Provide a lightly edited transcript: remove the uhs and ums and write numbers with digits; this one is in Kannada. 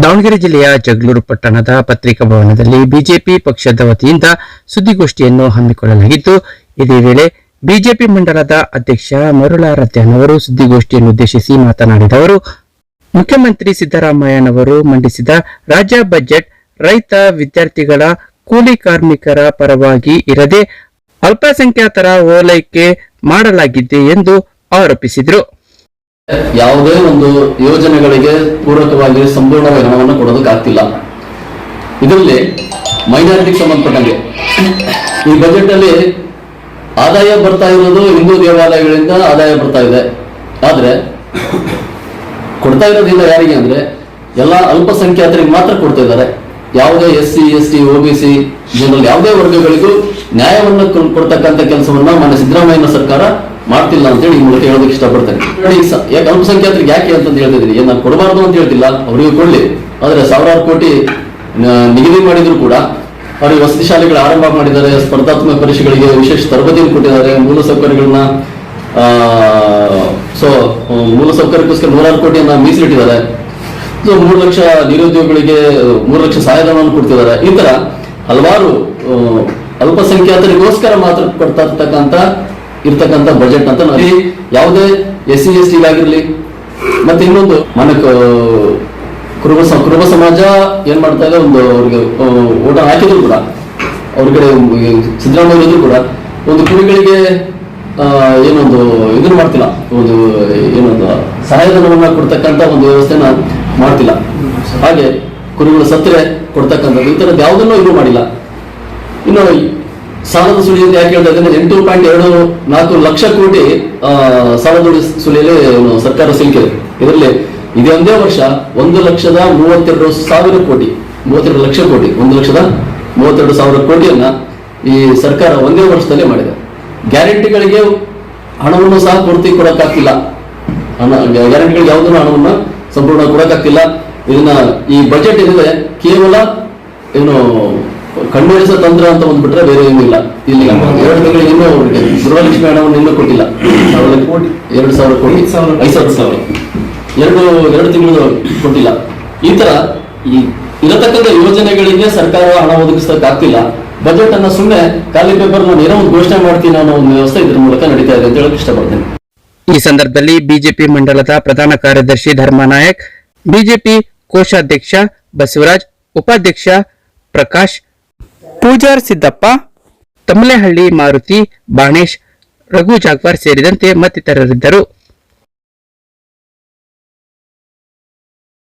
ದಾವಣಗೆರೆ ಜಿಲ್ಲೆಯ ಜಗಳೂರು ಪಟ್ಟಣದ ಪತ್ರಿಕಾ ಭವನದಲ್ಲಿ ಬಿಜೆಪಿ ಪಕ್ಷದ ವತಿಯಿಂದ ಸುದ್ದಿಗೋಷ್ಠಿಯನ್ನು ಹಮ್ಮಿಕೊಳ್ಳಲಾಗಿತ್ತು. ಇದೇ ವೇಳೆ ಬಿಜೆಪಿ ಮಂಡಲದ ಅಧ್ಯಕ್ಷ ಮರುಳಾರಾಧ್ಯನವರು ಸುದ್ದಿಗೋಷ್ಠಿಯನ್ನು ಉದ್ದೇಶಿಸಿ ಮಾತನಾಡಿದ ಅವರು, ಮುಖ್ಯಮಂತ್ರಿ ಸಿದ್ದರಾಮಯ್ಯನವರು ಮಂಡಿಸಿದ ರಾಜ್ಯ ಬಜೆಟ್ ರೈತ, ವಿದ್ಯಾರ್ಥಿಗಳ, ಕೂಲಿ ಕಾರ್ಮಿಕರ ಪರವಾಗಿ ಇರದೆ ಅಲ್ಪಸಂಖ್ಯಾತರ ಓಲೈಕೆ ಮಾಡಲಾಗಿದೆ ಎಂದು ಆರೋಪಿಸಿದರು. ಯಾವುದೇ ಒಂದು ಯೋಜನೆಗಳಿಗೆ ಪೂರಕವಾಗಿ ಸಂಪೂರ್ಣವಾಗಿ ಹಣವನ್ನು ಕೊಡೋದಕ್ಕಾಗ್ತಿಲ್ಲ. ಇದರಲ್ಲಿ ಮೈನಾರಿಟಿಗೆ ಸಂಬಂಧಪಟ್ಟಂಗೆ ಈ ಬಜೆಟ್ ಅಲ್ಲಿ ಆದಾಯ ಬರ್ತಾ ಇರೋದು ಹಿಂದೂ ದೇವಾಲಯಗಳಿಂದ ಆದಾಯ ಬರ್ತಾ ಇದೆ. ಆದ್ರೆ ಕೊಡ್ತಾ ಇರೋದಿಲ್ಲ ಯಾರಿಗೆ ಅಂದ್ರೆ ಎಲ್ಲ ಅಲ್ಪಸಂಖ್ಯಾತರಿಗೆ ಮಾತ್ರ ಕೊಡ್ತಾ ಇದ್ದಾರೆ. ಯಾವುದೇ SC, ST, OBC ಜನರಲ್ ಯಾವುದೇ ವರ್ಗಗಳಿಗೂ ನ್ಯಾಯವನ್ನು ಕೊಡ್ತಕ್ಕಂಥ ಕೆಲಸವನ್ನ ಮಾನ್ಯ ಸಿದ್ದರಾಮಯ್ಯನ ಸರ್ಕಾರ ಮಾಡ್ತಿಲ್ಲ ಅಂತೇಳಿ ಈ ಮೂಲಕ ಹೇಳೋದಕ್ಕೆ ಇಷ್ಟಪಡ್ತೇನೆ. ಯಾಕೆ ಅಲ್ಪಸಂಖ್ಯಾತರಿಗೆ ಯಾಕೆ ಅಂತ ಹೇಳ್ತಿದ್ದೀನಿ, ನಾನು ಕೊಡಬಾರ್ದು ಅಂತ ಹೇಳ್ತಿಲ್ಲ, ಅವರಿಗೆ ಕೊಡ್ಲಿ. ಆದ್ರೆ ಸಾವಿರಾರು ಕೋಟಿ ನಿಗದಿ ಮಾಡಿದ್ರು ಕೂಡ ಅವರಿಗೆ ವಸತಿ ಶಾಲೆಗಳು ಆರಂಭ ಮಾಡಿದ್ದಾರೆ, ಸ್ಪರ್ಧಾತ್ಮಕ ಪರೀಕ್ಷೆಗಳಿಗೆ ವಿಶೇಷ ತರಬೇತಿಯನ್ನು ಕೊಟ್ಟಿದ್ದಾರೆ, ಮೂಲಸೌಕರ್ಯಗಳನ್ನ ಮೂಲಸೌಕರ್ಯಕ್ಕೋಸ್ಕರ 100 ಕೋಟಿಯನ್ನ ಮೀಸಲಿಟ್ಟಿದ್ದಾರೆ. 3 ಲಕ್ಷ ನಿರುದ್ಯೋಗಿಗಳಿಗೆ 3 ಲಕ್ಷ ಸಹಾಯಧನವನ್ನು ಕೊಡ್ತಿದ್ದಾರೆ. ಈ ತರ ಹಲವಾರು ಅಲ್ಪಸಂಖ್ಯಾತರಿಗೋಸ್ಕರ ಮಾತ್ರ ಕೊಡ್ತಾ ಇರ್ತಕ್ಕಂಥ ಬಜೆಟ್ ಅಂತ ಯಾವುದೇ SC, ST ಆಗಿರ್ಲಿ. ಮತ್ತೆ ಇನ್ನೊಂದು ಕುರುಬ ಸಮಾಜ ಏನ್ ಮಾಡ್ತಾ ಇದೆ, ಒಂದು ಅವ್ರಿಗೆ ಓಟ ಹಾಕಿದ್ರು ಕೂಡ ಅವ್ರ ಕಡೆ ಸಿದ್ದರಾಮಯ್ಯ ಇದ್ರು ಕೂಡ ಒಂದು ಕುರಿಗಳಿಗೆ ಏನೊಂದು ಇದನ್ನು ಮಾಡ್ತಿಲ್ಲ, ಏನೊಂದು ಸಹಾಯಧನವನ್ನ ಕೊಡ್ತಕ್ಕಂಥ ಒಂದು ವ್ಯವಸ್ಥೆನ ಮಾಡ್ತಿಲ್ಲ. ಹಾಗೆ ಕುರಿಗಳು ಸತ್ತರೆ ಕೊಡ್ತಕ್ಕಂಥದ್ದು ಈ ತರದ್ದು ಯಾವುದನ್ನೂ ಇದು ಮಾಡಿಲ್ಲ. ಇನ್ನು ಸಾಲದ ಸುಳಿ ಅಂತ ಯಾಕೆ ಹೇಳ್ತಾ ಇದ್ದೇನೆ, 8.24 ಲಕ್ಷ ಕೋಟಿ ಸಾಲದ ಸುಳಿಯಲ್ಲಿ ಸರ್ಕಾರ ಸಿಲುಕಿದೆ. ಇದರಲ್ಲಿ ಇದೇ ಒಂದೇ ವರ್ಷ 1,32,000 ಕೋಟಿ 32 ಲಕ್ಷ ಕೋಟಿ 1,32,000 ಕೋಟಿಯನ್ನ ಈ ಸರ್ಕಾರ ಒಂದೇ ವರ್ಷದಲ್ಲೇ ಮಾಡಿದೆ. ಗ್ಯಾರಂಟಿಗಳಿಗೆ ಹಣವನ್ನು ಸಹ ಪೂರ್ತಿ ಕೊಡಕ್ಕಾಗ್ತಿಲ್ಲ. ಗ್ಯಾರಂಟಿಗಳಿಗೆ ಯಾವುದನ್ನು ಹಣವನ್ನು ಸಂಪೂರ್ಣ ಕೊಡಕ್ಕಾಗ್ತಿಲ್ಲ. ಇದನ್ನ ಈ ಬಜೆಟ್ ಏನಿದೆ ಕೇವಲ ಏನು ಕಣ್ಣುಳಿಸೋ ತಂತ್ರ ಅಂತ ಒಂದು ಬಿಟ್ರೆ ಬೇರೆ ಏನೂ ಇಲ್ಲ. ಇಲ್ಲಿ 2 ತಿಂಗಳಿಗೆ ಇನ್ನೂ ಗೃಹಲಕ್ಷ್ಮಿ ಹಣವನ್ನು ಇನ್ನೂ ಕೊಟ್ಟಿಲ್ಲ. 2,000 ಕೋಟಿ 5,000 2 ತಿಂಗಳು ಕೊಟ್ಟಿಲ್ಲ. ಈ ತರ ಈ ಇರತಕ್ಕಂಥ ಯೋಜನೆಗಳಿಗೆ ಸರ್ಕಾರ ಹಣ ಒದಗಿಸಕ್ಕಾಗ್ತಿಲ್ಲ. ಬಜೆಟ್ ಅನ್ನ ಸುಮ್ಮನೆ ಖಾಲಿ ಪೇಪರ್ ಏನೋ ಒಂದು ಘೋಷಣೆ ಮಾಡ್ತೀನಿ ಅನ್ನೋ ಒಂದು ವ್ಯವಸ್ಥೆ ಇದ್ರ ಮೂಲಕ ನಡೀತಾ ಇದೆ ಅಂತ ಹೇಳಕ್ ಇಷ್ಟಪಡ್ತೇನೆ. ಈ ಸಂದರ್ಭದಲ್ಲಿ ಬಿಜೆಪಿ ಮಂಡಲದ ಪ್ರಧಾನ ಕಾರ್ಯದರ್ಶಿ ಧರ್ಮನಾಯಕ್, ಬಿಜೆಪಿ ಕೋಶಾಧ್ಯಕ್ಷ ಬಸವರಾಜ್, ಉಪಾಧ್ಯಕ್ಷ ಪ್ರಕಾಶ್, ಪೂಜಾರ್ ಸಿದ್ದಪ್ಪ, ತಮ್ಮಲೆಹಳ್ಳಿ ಮಾರುತಿ, ಬಾಣೇಶ್, ರಘು ಜಾಗ್ವಾರ್ ಸೇರಿದಂತೆ ಮತ್ತಿತರರಿದ್ದರು.